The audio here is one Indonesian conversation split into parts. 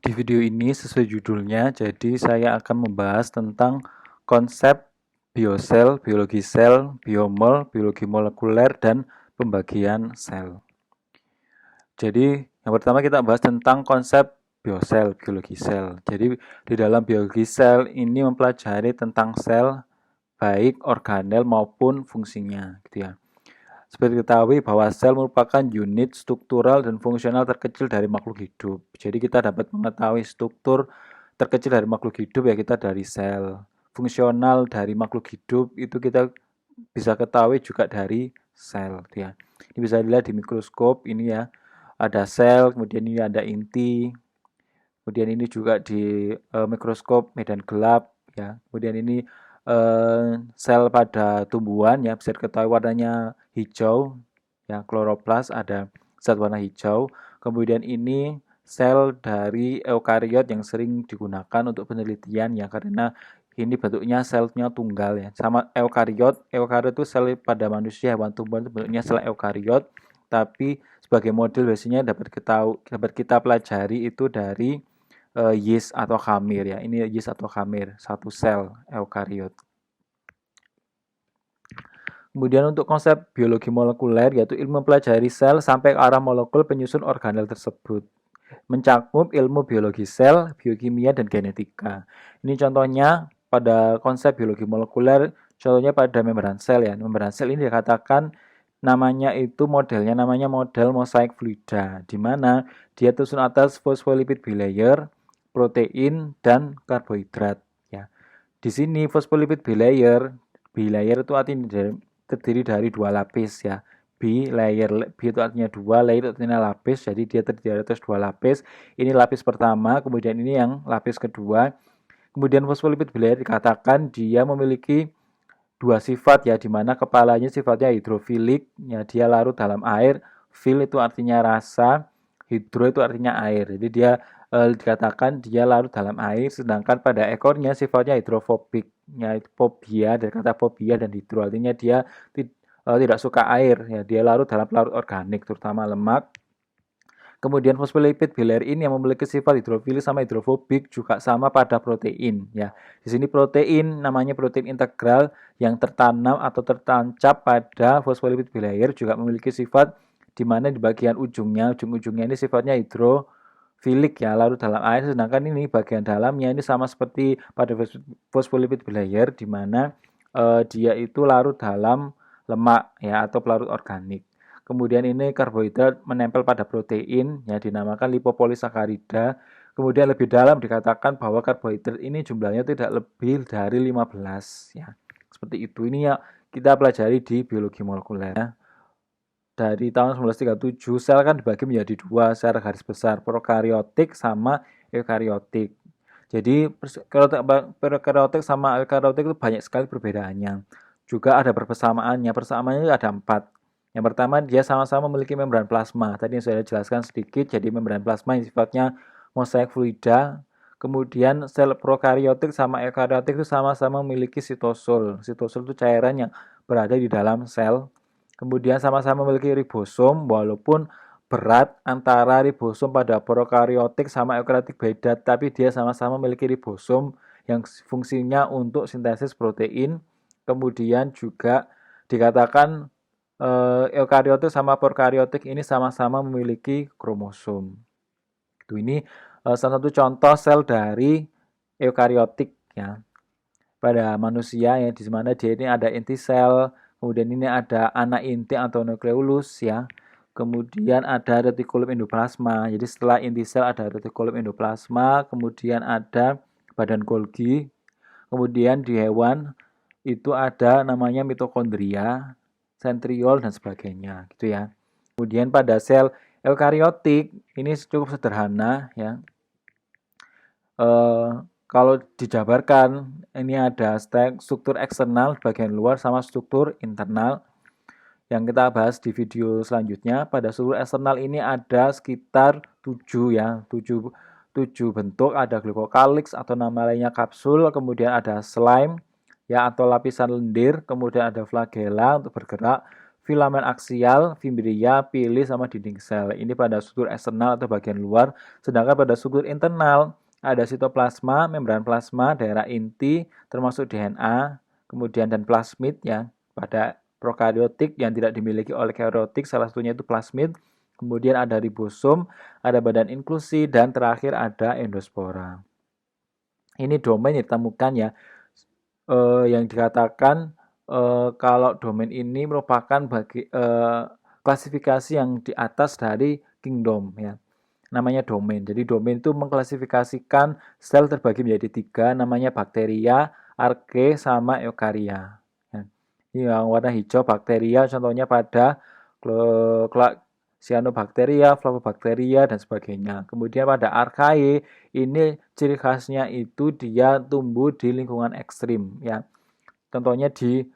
Di video ini sesuai judulnya, jadi saya akan membahas tentang konsep biosel, biologi sel, biomol, biologi molekuler, dan pembagian sel. Jadi yang pertama kita bahas tentang konsep biosel, biologi sel. Jadi di dalam biologi sel ini mempelajari tentang sel, baik organel maupun fungsinya, gitu ya. Seperti diketahui bahwa sel merupakan unit struktural dan fungsional terkecil dari makhluk hidup. Jadi kita dapat mengetahui struktur terkecil dari makhluk hidup ya kita dari sel. Fungsional dari makhluk hidup itu kita bisa ketahui juga dari sel ya. Ini bisa dilihat di mikroskop ini ya. Ada sel, kemudian ini ada inti. Kemudian ini juga di mikroskop medan gelap ya. Kemudian ini sel pada tumbuhan ya bisa diketahui warnanya hijau ya, kloroplas ada zat warna hijau. Kemudian ini sel dari eukariot yang sering digunakan untuk penelitian ya karena ini bentuknya selnya tunggal ya. Sama eukariot itu sel pada manusia, hewan tumbuhan itu bentuknya sel eukariot, tapi sebagai model biasanya dapat kita pelajari itu dari yeast atau khamir ya. Ini yeast atau khamir, satu sel eukariot. Kemudian untuk konsep biologi molekuler yaitu ilmu mempelajari sel sampai ke arah molekul penyusun organel tersebut. Mencakup ilmu biologi sel, biokimia, dan genetika. Ini contohnya pada konsep biologi molekuler, contohnya pada membran sel ya. Membran sel ini dikatakan namanya itu modelnya namanya model mosaik fluida, di mana dia tersusun atas phospholipid bilayer, protein, dan karbohidrat ya. Di sini phospholipid bilayer itu artinya terdiri dari dua lapis ya. Bilayer, B itu artinya dua, layer itu artinya lapis, jadi dia terdiri atas dua lapis. Ini lapis pertama, kemudian ini yang lapis kedua. Kemudian fosfolipid bilayer dikatakan dia memiliki dua sifat ya, di mana kepalanya sifatnya hidrofilik, ya dia larut dalam air. Fil itu artinya rasa, hidro itu artinya air. Jadi dia dikatakan dia larut dalam air, sedangkan pada ekornya sifatnya hidrofobik, ya fobia dari kata fobia dan hidro artinya dia tidak suka air, ya dia larut dalam pelarut organik terutama lemak. Kemudian fosfolipid bilayer ini yang memiliki sifat hidrofilik sama hidrofobik juga sama pada protein ya. Di sini protein namanya protein integral yang tertanam atau tertancap pada fosfolipid bilayer juga memiliki sifat di mana di bagian ujung-ujungnya ini sifatnya hidrofilik ya, larut dalam air, sedangkan ini bagian dalamnya ini sama seperti pada fosfolipid bilayer di mana dia itu larut dalam lemak ya atau pelarut organik. Kemudian ini karbohidrat menempel pada protein, yang dinamakan lipopolisakarida. Kemudian lebih dalam dikatakan bahwa karbohidrat ini jumlahnya tidak lebih dari 15 ya. Seperti itu. Ini ya kita pelajari di biologi molekuler. Dari tahun 1937 sel kan dibagi menjadi dua secara garis besar, prokaryotik sama eukaryotik. Jadi prokaryotik sama eukaryotik itu banyak sekali perbedaannya. Juga ada persamaannya. Persamaannya ada 4. Yang pertama, dia sama-sama memiliki membran plasma. Tadi yang sudah jelaskan sedikit, jadi membran plasma yang sifatnya mosaik fluida. Kemudian sel prokaryotik sama eukaryotik itu sama-sama memiliki sitosol. Sitosol itu cairan yang berada di dalam sel. Kemudian sama-sama memiliki ribosom, walaupun berat antara ribosom pada prokaryotik sama eukaryotik beda, tapi dia sama-sama memiliki ribosom yang fungsinya untuk sintesis protein. Kemudian juga dikatakan eukaryotik sama prokaryotik ini sama-sama memiliki kromosom. Ini salah satu contoh sel dari eukaryotik ya. Pada manusia ya, di mana dia ini ada inti sel, kemudian ini ada anak inti atau nukleolus ya. Kemudian ada retikulum endoplasma. Jadi setelah inti sel ada retikulum endoplasma, kemudian ada badan Golgi. Kemudian di hewan itu ada namanya mitokondria, sentriol dan sebagainya gitu ya. Kemudian pada sel eukaryotik ini cukup sederhana ya. Kalau dijabarkan ini ada struktur eksternal bagian luar sama struktur internal yang kita bahas di video selanjutnya. Pada struktur eksternal ini ada sekitar 7 ya, 7 bentuk, ada glycocalyx atau nama lainnya kapsul, kemudian ada slime ya atau lapisan lendir, kemudian ada flagella untuk bergerak, filamen aksial, fimbriya, pili, sama dinding sel. Ini pada struktur eksternal atau bagian luar. Sedangkan pada struktur internal ada sitoplasma, membran plasma, daerah inti, termasuk DNA, kemudian dan plasmid ya. Pada prokaryotik yang tidak dimiliki oleh karyotik, salah satunya itu plasmid. Kemudian ada ribosom, ada badan inklusi, dan terakhir ada endospora. Ini domain yang ditemukan ya, yang dikatakan kalau domain ini merupakan klasifikasi yang di atas dari kingdom ya, namanya domain. Jadi domain itu mengklasifikasikan sel terbagi menjadi 3, namanya bakteria, arke, sama eukarya. Ya. Yang warna hijau bakteria, contohnya pada cyanobacteria, flavobacteria, dan sebagainya. Kemudian pada archaea, ini ciri khasnya itu dia tumbuh di lingkungan ekstrim ya. Contohnya di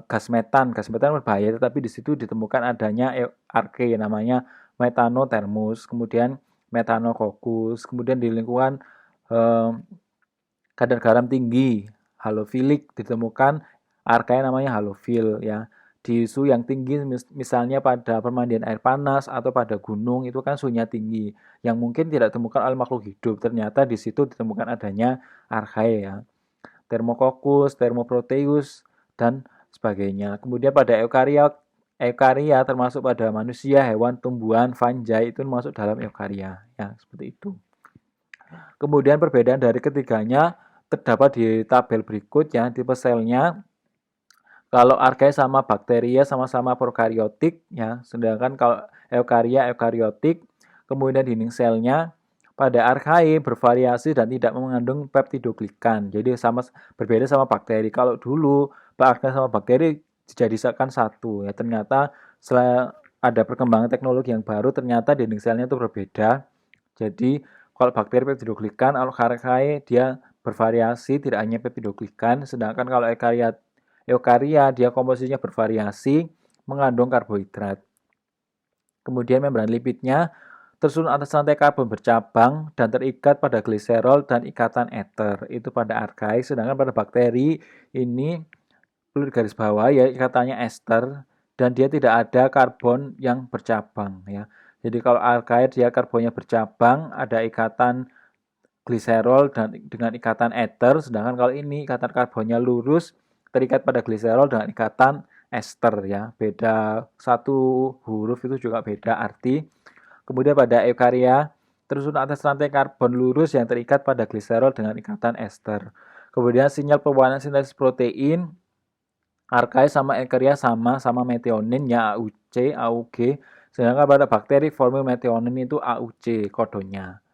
gas metan. Gas metan berbahaya, tetapi di situ ditemukan adanya arke namanya methanothermus, kemudian methanococcus, kemudian di lingkungan kadar garam tinggi, halofilik, ditemukan arke namanya halofil ya. Di suhu yang tinggi misalnya pada permandian air panas atau pada gunung itu kan suhunya tinggi yang mungkin tidak ditemukan oleh makhluk hidup. Ternyata di situ ditemukan adanya archaea ya. Thermococcus, Thermoproteus, dan sebagainya. Kemudian pada eukarya termasuk pada manusia, hewan, tumbuhan, fungi itu masuk dalam eukarya. Ya, seperti itu. Kemudian perbedaan dari ketiganya terdapat di tabel berikut ya, tipe selnya. Kalau archaea sama bakteria sama-sama prokaryotik ya, sedangkan kalau eukarya eukaryotik. Kemudian dinding selnya pada archaea bervariasi dan tidak mengandung peptidoglikan. Jadi berbeda sama bakteri. Kalau dulu archaea sama bakteri dijadikan satu ya, ternyata setelah ada perkembangan teknologi yang baru ternyata dinding selnya itu berbeda. Jadi kalau bakteri peptidoglikan, kalau archaea dia bervariasi tidak hanya peptidoglikan, sedangkan kalau eukarya dia komposisinya bervariasi mengandung karbohidrat. Kemudian membran lipidnya tersusun atas rantai karbon bercabang dan terikat pada gliserol dan ikatan ether. Itu pada archaea, sedangkan pada bakteri ini perlu garis bawah ya, ikatannya ester dan dia tidak ada karbon yang bercabang ya. Jadi kalau archaea dia karbonnya bercabang, ada ikatan gliserol dan dengan ikatan ether, sedangkan kalau ini ikatan karbonnya lurus terikat pada gliserol dengan ikatan ester ya. Beda satu huruf itu juga beda arti. Kemudian pada eukarya tersusun atas rantai karbon lurus yang terikat pada gliserol dengan ikatan ester. Kemudian sinyal pewarnaan sintesis protein archaea sama eukarya sama metionin ya, AUC, AUG. Sedangkan pada bakteri formil metionin itu AUC kodenya.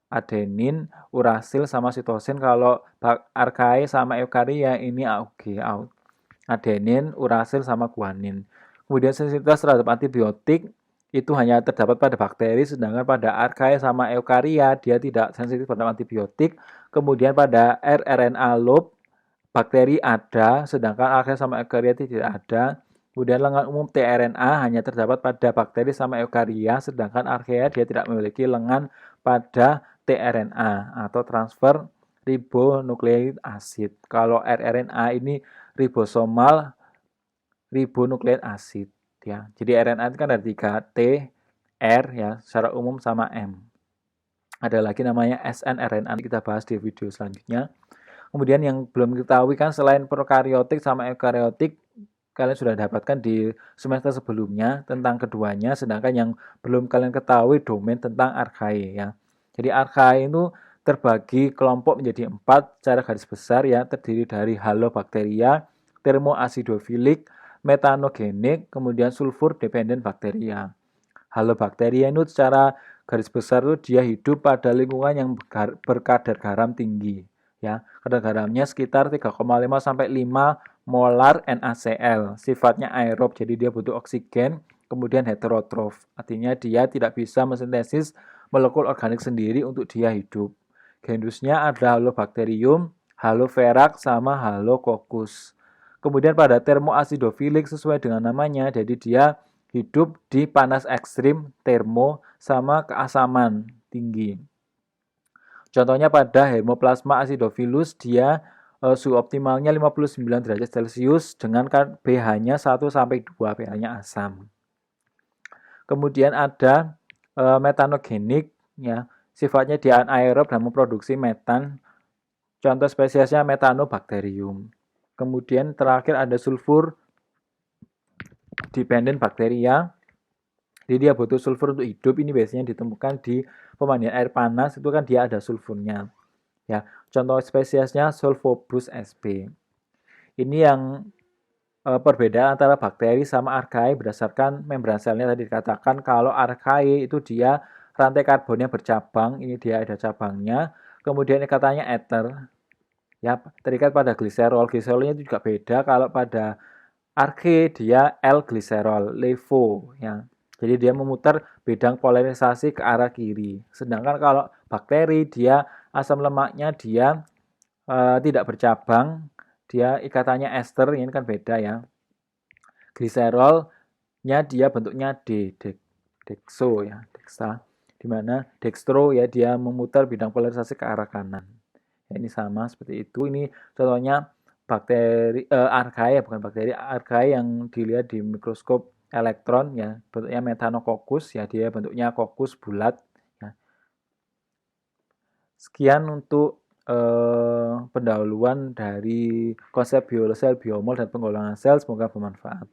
Adenin, urasil, sama sitosin. Kalau archaea sama eukarya ini AUG, adenin, urasil, sama guanin. Kemudian sensitivitas terhadap antibiotik itu hanya terdapat pada bakteri, sedangkan pada archaea sama eukarya dia tidak sensitif terhadap antibiotik. Kemudian pada rRNA loop bakteri ada, sedangkan archaea sama eukarya tidak ada. Kemudian lengan umum tRNA hanya terdapat pada bakteri sama eukarya, sedangkan archaea dia tidak memiliki lengan pada tRNA atau transfer ribonukleik acid. Kalau rRNA ini ribosomal ribonukleik acid ya. Jadi RNA itu kan ada 3, T, R ya, secara umum sama M. Ada lagi namanya snRNA, kita bahas di video selanjutnya. Kemudian yang belum diketahui kan selain prokaryotik sama eukaryotik, kalian sudah dapatkan di semester sebelumnya tentang keduanya, sedangkan yang belum kalian ketahui domain tentang archaea ya. Jadi archaea itu terbagi kelompok menjadi 4 secara garis besar ya, terdiri dari halobacteria, thermoacidophilic, methanogenik, kemudian sulfur dependent bakteria. Halobacteria itu secara garis besar itu dia hidup pada lingkungan yang berkadar garam tinggi ya. Kadar garamnya sekitar 3,5 sampai 5 molar NaCl. Sifatnya aerob, jadi dia butuh oksigen, kemudian heterotrof. Artinya dia tidak bisa mensintesis molekul organik sendiri untuk dia hidup. Genusnya ada Halobacterium, Halopherax, sama Halococcus. Kemudian pada thermoacidophilic sesuai dengan namanya, jadi dia hidup di panas ekstrim, termo, sama keasaman tinggi. Contohnya pada Haemoplasma acidophilus dia suhu optimalnya 59 derajat Celcius dengan pH-nya 1 sampai 2, pH-nya asam. Kemudian ada metanogenik, ya, sifatnya dia anaerob dan memproduksi metan. Contoh spesiesnya Methanobacterium. Kemudian terakhir ada sulfur dependent bacteria. Jadi dia butuh sulfur untuk hidup. Ini biasanya ditemukan di pemandian air panas, itu kan dia ada sulfurnya. Ya, contoh spesiesnya Sulfobus sp. Ini yang perbedaan antara bakteri sama archaea berdasarkan membran selnya tadi dikatakan kalau archaea itu dia rantai karbonnya bercabang, ini dia ada cabangnya. Kemudian ikatannya ether, ya terikat pada gliserol. Gliserolnya itu juga beda. Kalau pada archaea dia L-gliserol, LeVo, ya. Jadi dia memutar bidang polarisasi ke arah kiri. Sedangkan kalau bakteri dia asam lemaknya dia tidak bercabang, dia ikatannya ester, ini kan beda ya. Gliserolnya dia bentuknya dexo ya, dexa. Di mana dextro ya dia memutar bidang polarisasi ke arah kanan. Ya, ini sama seperti itu. Ini contohnya bakteri archaea, bukan bakteri, archaea yang dilihat di mikroskop elektron ya, bentuknya Methanococcus ya, dia bentuknya kokus bulat ya. Sekian untuk pendahuluan dari konsep biosel, biomol dan penggolongan sel, semoga bermanfaat.